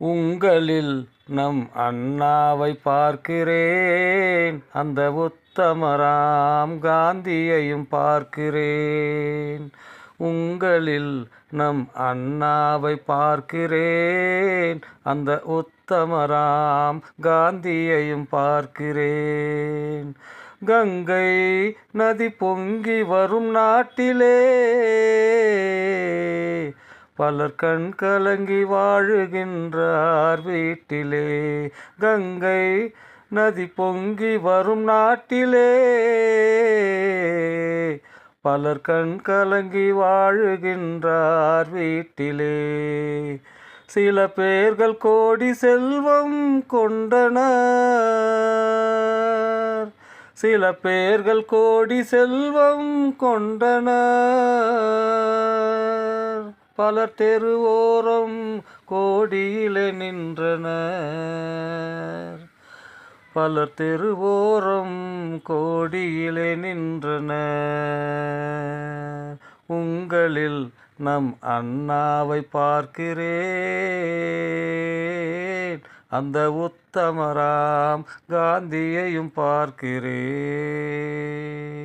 உங்களில் நம் அண்ணாவை பார்க்கிறேன், அந்த உத்தமராம் காந்தியையும் பார்க்கிறேன். உங்களில் நம் அண்ணாவை பார்க்கிறேன், அந்த உத்தமராம் காந்தியையும் பார்க்கிறேன். கங்கை நதி பொங்கி வரும் நாட்டிலே பலர் கண் கலங்கி வாழுகின்றார் வீட்டிலே. கங்கை நதி பொங்கி வரும் நாட்டிலே பலர் கண் கலங்கி வாழுகின்றார் வீட்டிலே. சில பேர்கள் கோடி செல்வம் கொண்டனர், சில பேர்கள் கோடி செல்வம் கொண்டனர். பலர் தெருவோரம் கோடியிலே நின்றனர், பலர் தெருவோரம் கோடியிலே நின்றனர். உங்களில் நம் அண்ணாவை பார்க்கிறேன், அந்த உத்தமராம் காந்தியையும் பார்க்கிறேன்.